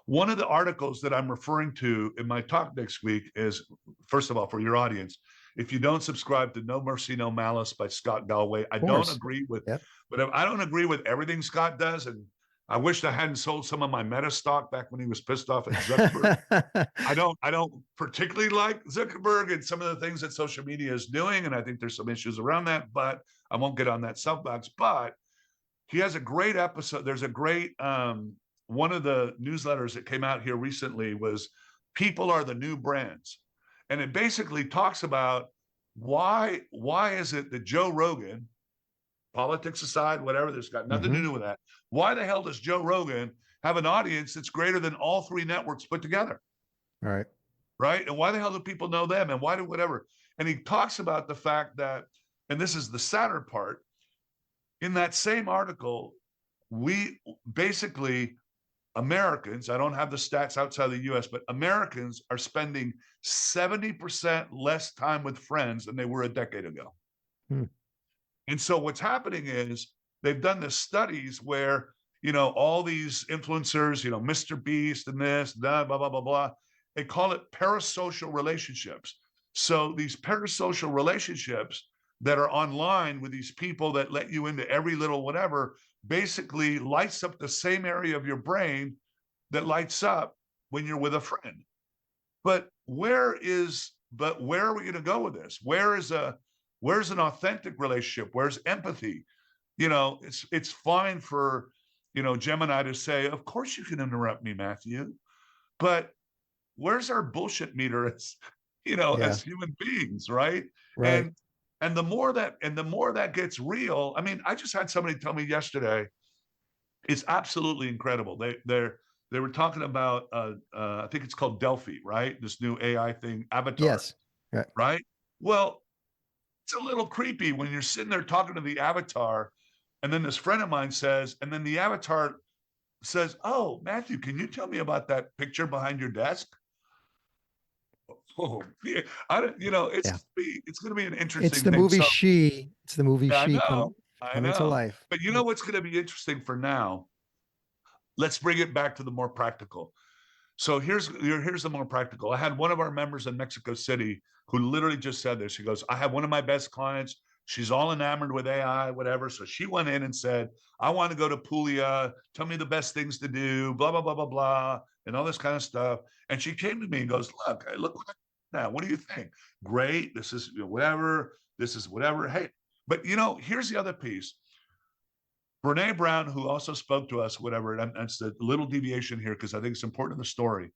one of the articles that I'm referring to in my talk next week is, first of all, for your audience, if you don't subscribe to No Mercy, No Malice by Scott Galloway, I Of don't course. agree with, Yep. but I don't agree with everything Scott does. And I wish I hadn't sold some of my Meta stock back when he was pissed off at Zuckerberg. I don't particularly like Zuckerberg and some of the things that social media is doing. And I think there's some issues around that, but I won't get on that soapbox. But he has a great episode. There's a great one of the newsletters that came out here recently was People Are the New Brands. And it basically talks about why is it that Joe Rogan, politics aside, whatever, there's got nothing to do with that. Why the hell does Joe Rogan have an audience that's greater than all three networks put together? All right. Right. And why the hell do people know them? And why do whatever? And he talks about the fact that, and this is the sadder part, in that same article, we basically, Americans, I don't have the stats outside the US, but Americans are spending 70% less time with friends than they were a decade ago. And so what's happening is they've done the studies where, you know, all these influencers, you know, Mr. Beast and this, blah, blah, blah, blah, blah, they call it parasocial relationships. So these parasocial relationships that are online with these people that let you into every little whatever basically lights up the same area of your brain that lights up when you're with a friend. But where are we going to go with this? Where's an authentic relationship? Where's empathy? You know, it's fine for, you know, Gemini to say, of course you can interrupt me, Matthew, but where's our bullshit meter as, you know, as human beings, right? Right. And the more that gets real, I mean, I just had somebody tell me yesterday, it's absolutely incredible. They were talking about I think it's called Delphi, right? This new AI thing, Avatar. Yes. Right. Right. Well, it's a little creepy when you're sitting there talking to the avatar, and then this friend of mine says, and then the avatar says, "Oh, Matthew, can you tell me about that picture behind your desk?" Oh, yeah, I don't, you know, it's going to be an interesting It's the thing. movie So, She. It's the movie yeah, She I coming to know. life. But you know what's going to be interesting for now? Let's bring it back to the more practical. So here's the more practical. I had one of our members in Mexico City who literally just said this. She goes, I have one of my best clients. She's all enamored with AI, whatever. So she went in and said, I want to go to Puglia. Tell me the best things to do, blah, blah, blah, blah, blah, and all this kind of stuff. And she came to me and goes, look now, what do you think? Great. This is whatever. This is whatever. Hey, but you know, here's the other piece. Brene Brown, who also spoke to us, whatever, and it's a little deviation here because I think it's important in the story.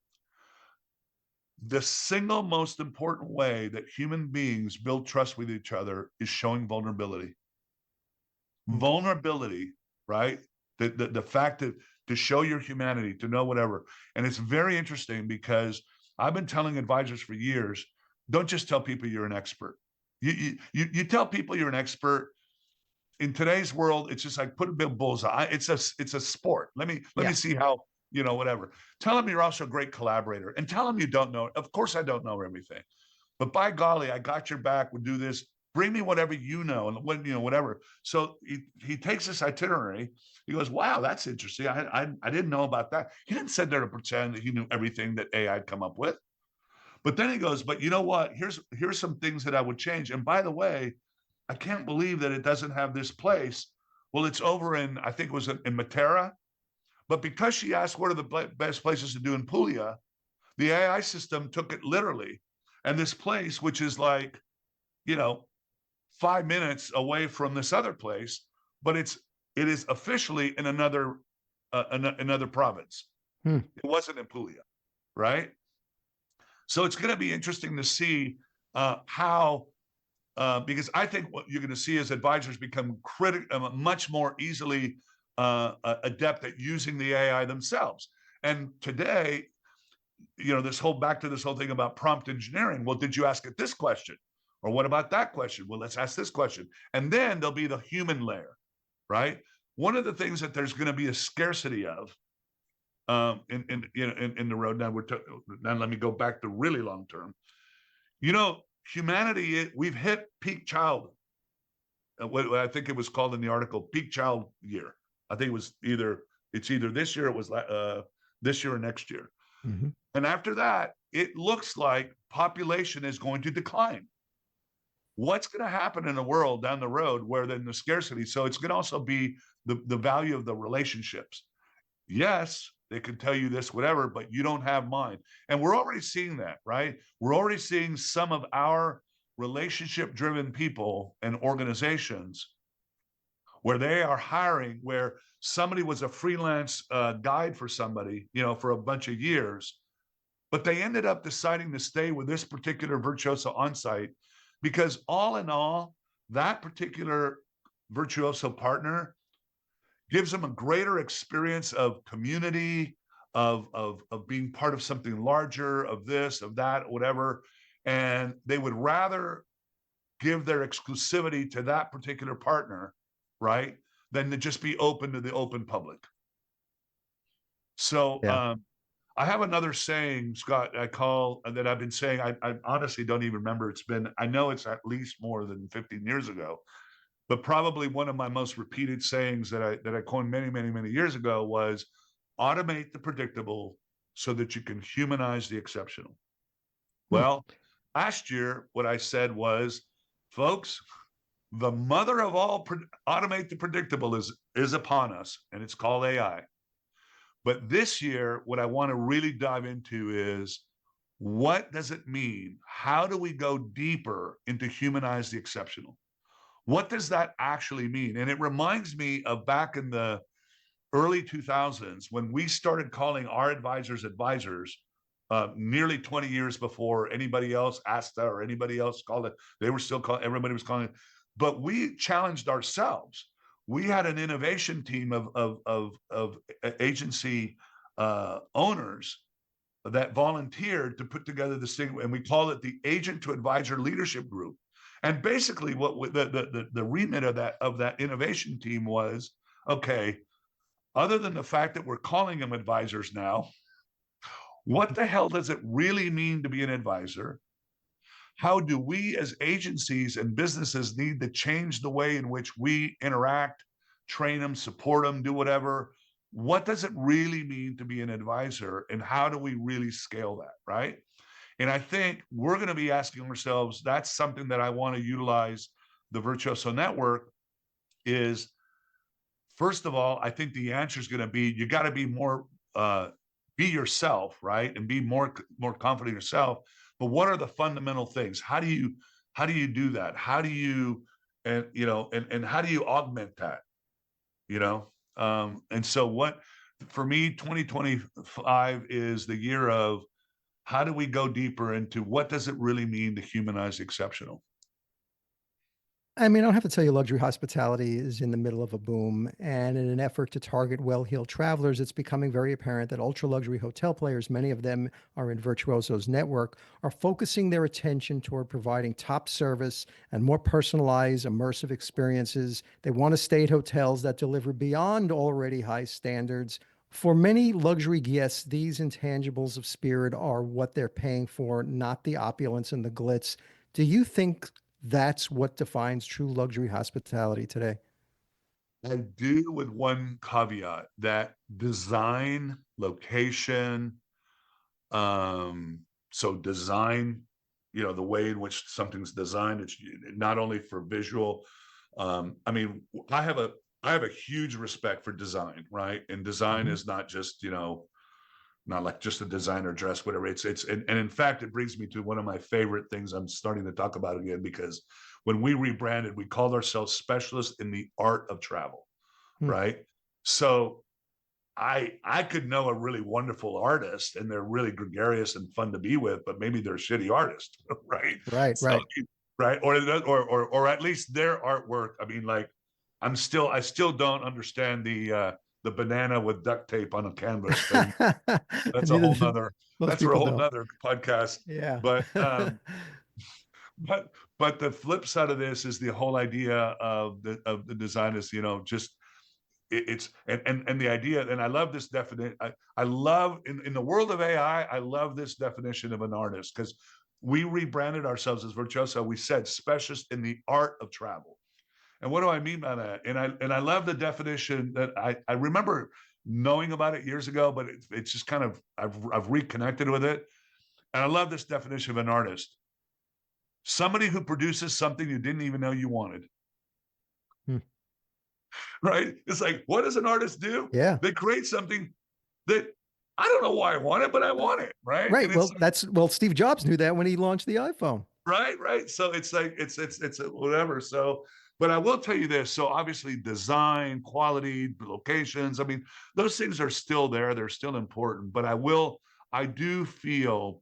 The single most important way that human beings build trust with each other is showing vulnerability. Vulnerability, right? The fact that to show your humanity, to know whatever. And it's very interesting because I've been telling advisors for years, don't just tell people you're an expert. You tell people you're an expert. In today's world, it's just like put a big bullseye. It's a sport. Let me see how, you know, whatever. Tell them you're also a great collaborator, and tell them you don't know. Of course, I don't know everything, but by golly, I got your back. We'll do this. Bring me whatever you know, and when you know whatever. So he takes this itinerary. He goes, "Wow, that's interesting. I didn't know about that." He didn't sit there to pretend that he knew everything that AI had come up with. But then he goes, "But you know what? Here's some things that I would change. And by the way, I can't believe that it doesn't have this place." Well, it's over in, I think it was in Matera. But because she asked what are the best places to do in Puglia, the AI system took it literally. And this place, which is like, you know, 5 minutes away from this other place, but it is officially in another province. It wasn't in Puglia, right? So it's going to be interesting to see how. Because I think what you're going to see is advisors become much more easily adept at using the AI themselves. And today, you know, back to this whole thing about prompt engineering. Well, did you ask it this question? Or what about that question? Well, let's ask this question. And then there'll be the human layer, right? One of the things that there's going to be a scarcity of in the road. Now let me go back to really long term. Humanity, we've hit peak child. What I think it was called in the article, peak child year. I think it's either this year, it was this year or next year. Mm-hmm. And after that, it looks like population is going to decline. What's going to happen in a world down the road where then the scarcity? So it's going to also be the value of the relationships. Yes, they can tell you this, whatever, but you don't have mine. And we're already seeing that, right? We're already seeing some of our relationship-driven people and organizations where they are hiring, where somebody was a freelance guide for somebody, for a bunch of years, but they ended up deciding to stay with this particular Virtuoso on-site because all in all, that particular Virtuoso partner gives them a greater experience of community, of being part of something larger, of this, of that, whatever. And they would rather give their exclusivity to that particular partner, right, than to just be open to the open public. So I have another saying, Scott, that I've been saying. I honestly don't even remember. I know it's at least more than 15 years ago. But probably one of my most repeated sayings that I coined many, many, many years ago was automate the predictable so that you can humanize the exceptional. Well, last year, what I said was, folks, the mother of all automate the predictable is upon us, and it's called AI. But this year, what I want to really dive into is, what does it mean? How do we go deeper into humanize the exceptional? What does that actually mean? And it reminds me of back in the early 2000s when we started calling our advisors nearly 20 years before anybody else asked that or anybody else called it. They were still calling, everybody was calling it. But we challenged ourselves. We had an innovation team of agency owners that volunteered to put together this thing, and we call it the Agent to Advisor Leadership Group. And basically, what the remit of that innovation team was, okay, other than the fact that we're calling them advisors now, what the hell does it really mean to be an advisor? How do we as agencies and businesses need to change the way in which we interact, train them, support them, do whatever? What does it really mean to be an advisor, and how do we really scale that, right? And I think we're going to be asking ourselves, that's something that I want to utilize the Virtuoso Network is, first of all, I think the answer is going to be, you got to be more, be yourself, right? And be more confident in yourself. But what are the fundamental things? How do you do that? How do you, and how do you augment that? And so for me, 2025 is the year of, how do we go deeper into what does it really mean to humanize exceptional? I mean, I don't have to tell you, luxury hospitality is in the middle of a boom. And in an effort to target well-heeled travelers, it's becoming very apparent that ultra-luxury hotel players, many of them are in Virtuoso's network, are focusing their attention toward providing top service and more personalized, immersive experiences. They want to stay at hotels that deliver beyond already high standards. For many luxury guests, these intangibles of spirit are what they're paying for, not the opulence and the glitz. Do you think that's what defines true luxury hospitality today? I do, with one caveat, that design, location, so design, the way in which something's designed, it's not only for visual. I mean, I have a huge respect for design, right? And design is not just, not like just a designer dress, whatever. And in fact, it brings me to one of my favorite things I'm starting to talk about again, because when we rebranded, we called ourselves specialists in the art of travel, right? So I could know a really wonderful artist and they're really gregarious and fun to be with, but maybe they're a shitty artist, right? Right. Right. Or at least their artwork. I mean, like, I still don't understand the banana with duct tape on a canvas thing. That's a whole nother podcast. Yeah. But But the flip side of this is the whole idea of the design is, just it's and the idea, and I love this definition. I love in the world of AI, I love this definition of an artist, because we rebranded ourselves as Virtuoso. We said specialist in the art of travel. And what do I mean by that? And I love the definition that I remember knowing about it years ago, but it's just kind of I've reconnected with it. And I love this definition of an artist: somebody who produces something you didn't even know you wanted. Right? It's like, what does an artist do? Yeah. They create something that I don't know why I want it, but I want it. Right. Right. And Well, Steve Jobs knew that when he launched the iPhone. right. So it's like, it's whatever. So, but I will tell you this. So obviously design, quality, locations, I mean, those things are still there. They're still important, but I do feel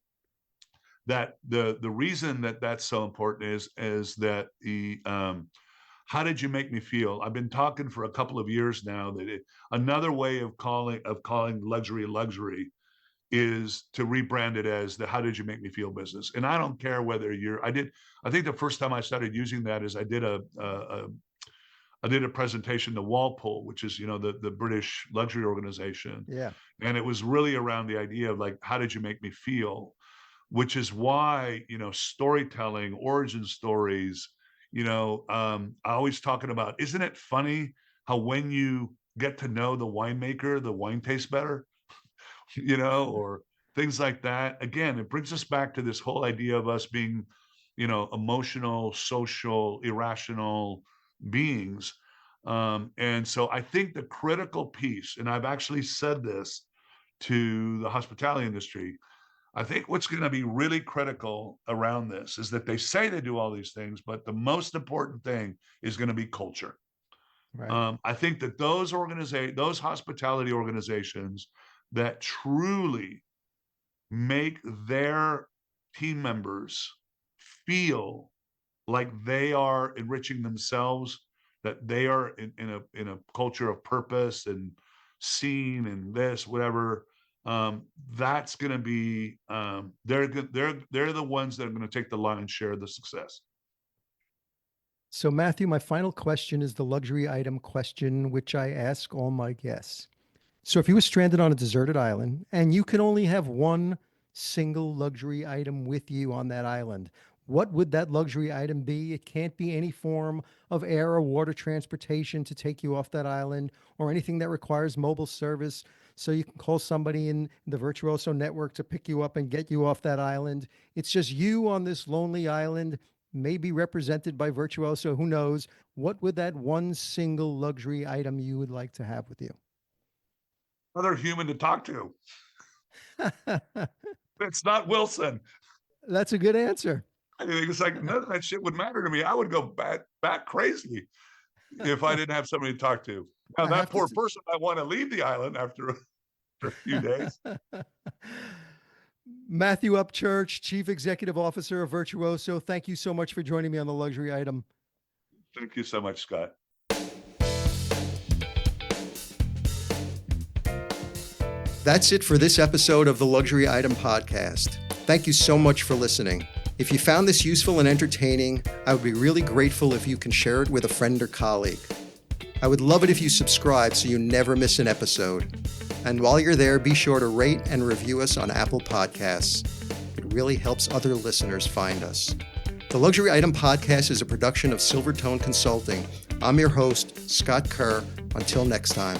that the reason that that's so important is that how did you make me feel? I've been talking for a couple of years now that another way of calling luxury is to rebrand it as the how did you make me feel business. And I don't care whether I think the first time I started using that is I did a presentation to Walpole, which is, the British luxury organization. Yeah. And it was really around the idea of like, how did you make me feel? Which is why, storytelling, origin stories, I always talking about, isn't it funny how when you get to know the winemaker, the wine tastes better, or things like that. Again, it brings us back to this whole idea of us being, emotional, social, irrational beings. And so I think the critical piece, and I've actually said this to the hospitality industry, I think what's going to be really critical around this is that they say they do all these things, but the most important thing is going to be culture. Right. I think that those hospitality organizations that truly make their team members feel like they are enriching themselves, that they are in a culture of purpose and seen and this, whatever. That's going to be they're the ones that are going to take the lion's share of the success. So, Matthew, my final question is the luxury item question, which I ask all my guests. So if you were stranded on a deserted island and you could only have one single luxury item with you on that island, what would that luxury item be? It can't be any form of air or water transportation to take you off that island, or anything that requires mobile service so you can call somebody in the Virtuoso network to pick you up and get you off that island. It's just you on this lonely island, maybe represented by Virtuoso, who knows. What would that one single luxury item you would like to have with you? Another human to talk to. It's not Wilson. That's a good answer. I mean, it's like none of that shit would matter to me. I would go back crazy if I didn't have somebody to talk to. Now, that poor person might want to leave the island after a few days. Matthew Upchurch, Chief Executive Officer of Virtuoso, thank you so much for joining me on the luxury item. Thank you so much, Scott. That's it for this episode of the Luxury Item Podcast. Thank you so much for listening. If you found this useful and entertaining, I would be really grateful if you can share it with a friend or colleague. I would love it if you subscribe so you never miss an episode. And while you're there, be sure to rate and review us on Apple Podcasts. It really helps other listeners find us. The Luxury Item Podcast is a production of Silvertone Consulting. I'm your host, Scott Kerr. Until next time.